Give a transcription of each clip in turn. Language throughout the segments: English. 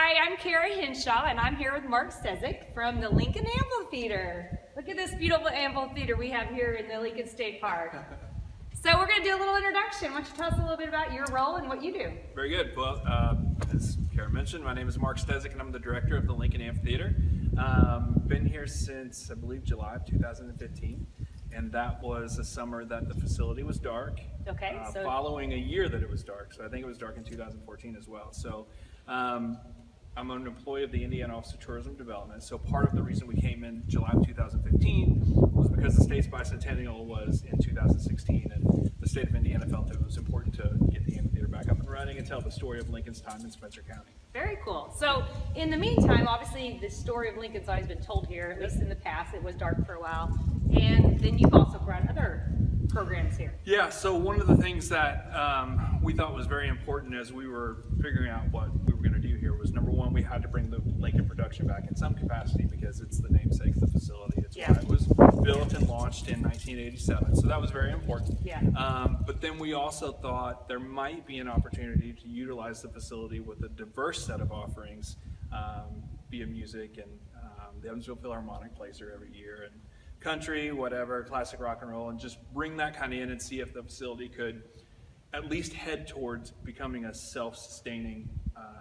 Hi, I'm Kara Hinshaw, and I'm here with Mark Staszek from the Lincoln Amphitheatre. Look at this beautiful amphitheater we have here in the Lincoln State Park. So we're going to do a little introduction. Why don't you tell us a little bit about your role and what you do? Very good. Well, as Kara mentioned, my name is Mark Staszek, and I'm the director of the Lincoln Amphitheatre. Been here since, I believe, July of 2015. And that was a summer that the facility was dark. Okay. Following a year that it was dark. So I think it was dark in 2014 as well. So I'm an employee of the Indiana Office of Tourism Development. So part of the reason we came in July of 2015 was because the state's bicentennial was in 2016. And the state of Indiana felt that it was important to get the amphitheater back up and running and tell the story of Lincoln's time in Spencer County. Very cool. So in the meantime, obviously the story of Lincoln's always been told here, at least in the past. It was dark for a while. And then you've also brought other programs here. Yeah, so one of the things that we thought was very important as we were figuring out what we were going to do here was, number one, we had to bring the Lincoln production back in some capacity because it's the namesake of the facility. It's why it was built and launched in 1987, so that was very important. Yeah. But then we also thought there might be an opportunity to utilize the facility with a diverse set of offerings via music, and the Evansville Philharmonic plays here every year, and country, whatever, classic rock and roll, and just bring that kind of in and see if the facility could at least head towards becoming a self-sustaining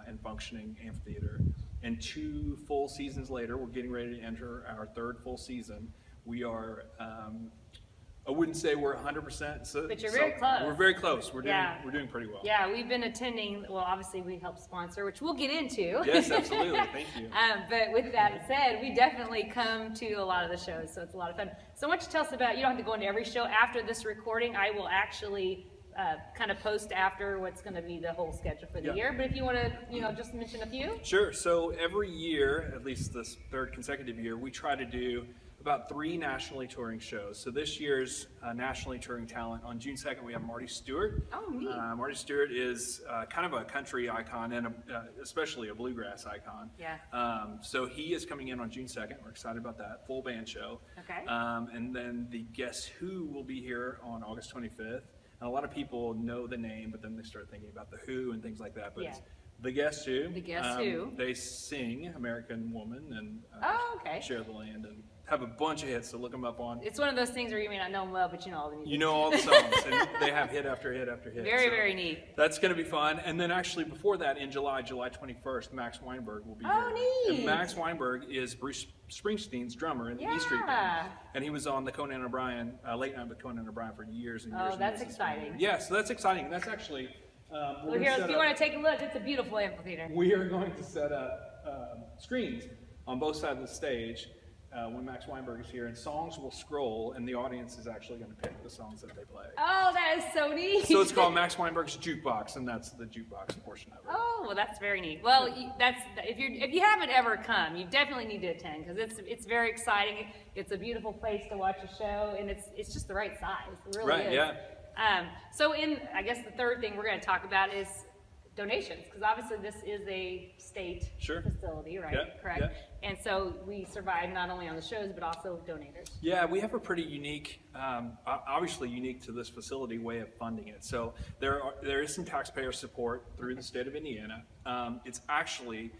and functioning amphitheater. And 2 full seasons later, we're getting ready to enter our 3rd full season. We are, I wouldn't say we're 100%. But you're very close. We're very close. We're doing pretty well. Yeah, we've been attending, well, obviously we help sponsor, which we'll get into. Yes, absolutely. Thank you. But with that said, we definitely come to a lot of the shows, so it's a lot of fun. So why don't you tell us about, you don't have to go into every show. After this recording, I will actually kind of post after what's going to be the whole schedule for the year. But if you want to, just mention a few. Sure. So every year, at least this 3rd consecutive year, we try to do about 3 nationally touring shows. So this year's nationally touring talent, on June 2nd, we have Marty Stewart. Oh, neat. Marty Stewart is kind of a country icon and especially a bluegrass icon. Yeah. So he is coming in on June 2nd. We're excited about that. Full band show. Okay. And then the Guess Who will be here on August 25th. And a lot of people know the name, but then they start thinking about the Who and things like that. But it's the Guess Who. The Guess Who. They sing American Woman and Share the Land and have a bunch of hits, so look them up on. It's one of those things where you may not know them well, but you know all the music. You know all the songs, and they have hit after hit after hit. Very, very neat. That's going to be fun. And then actually before that, in July 21st, Max Weinberg will be here. Oh, neat. And Max Weinberg is Bruce Springsteen's drummer in the E Street Band. And he was on the Conan O'Brien, Late Night with Conan O'Brien for years and years. Oh, that's exciting. Yeah, so that's exciting. That's actually... well, here, if you want to take a look, it's a beautiful amphitheater. We are going to set up screens on both sides of the stage when Max Weinberg is here, and songs will scroll, and the audience is actually going to pick the songs that they play. Oh, that is so neat. So it's called Max Weinberg's Jukebox, and that's the jukebox portion of it. Oh, well, that's very neat. Well, if you haven't ever come, you definitely need to attend because it's very exciting. It's a beautiful place to watch a show, and it's just the right size. It really is. Yeah. So I guess the 3rd thing we're going to talk about is donations, because obviously this is a state facility, right? Yeah, correct. yeah. And so we survive not only on the shows but also donators. Yeah, we have a pretty unique, obviously unique to this facility way of funding it. So there is some taxpayer support through the state of Indiana. It's actually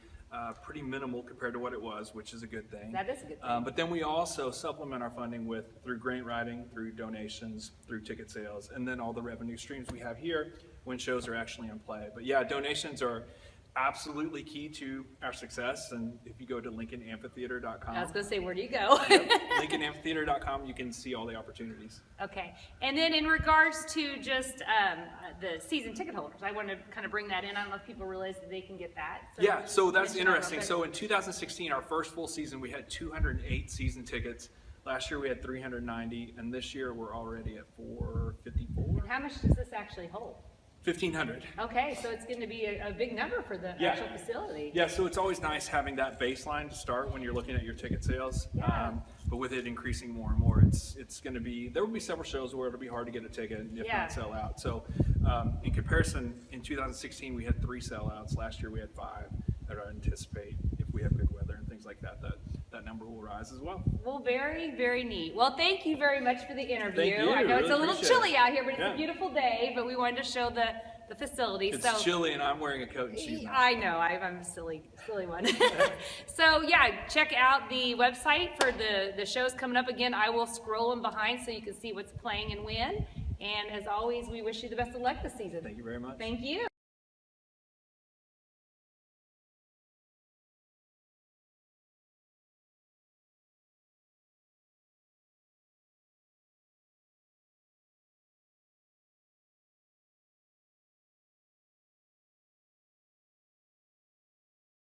pretty minimal compared to what it was, which is a good thing. That is a good thing. But then we also supplement our funding through grant writing, through donations, through ticket sales, and then all the revenue streams we have here when shows are actually in play. But yeah, donations are absolutely key to our success. And if you go to LincolnAmphitheatre.com. I was going to say, where do you go? LincolnAmphitheatre.com, you can see all the opportunities. Okay. And then in regards to just the season ticket holders, I want to kind of bring that in. I don't know if people realize that they can get that. So that's interesting. So in 2016, our first full season, we had 208 season tickets. Last year we had 390, and this year we're already at 454. And how much does this actually hold? 1,500. Okay, so it's going to be a big number for the actual facility. Yeah, so it's always nice having that baseline to start when you're looking at your ticket sales. But with it increasing more and more, it's going to be, there will be several shows where it'll be hard to get a ticket if not sell out. So in comparison, in 2016 we had 3 sellouts. Last year we had 5 that I anticipate, if we have good weather and things like that, that number will rise as well. Well, very, very neat. Well, thank you very much for the interview. Thank you. I know Really it's a little chilly out here, but it's a beautiful day, but we wanted to show the facility. It's chilly and I'm wearing a coat and she's not. I know, I'm a silly one. So yeah, check out the website for the shows coming up. Again, I will scroll them behind so you can see what's playing and when. And as always, we wish you the best of luck this season. Thank you very much. Thank you.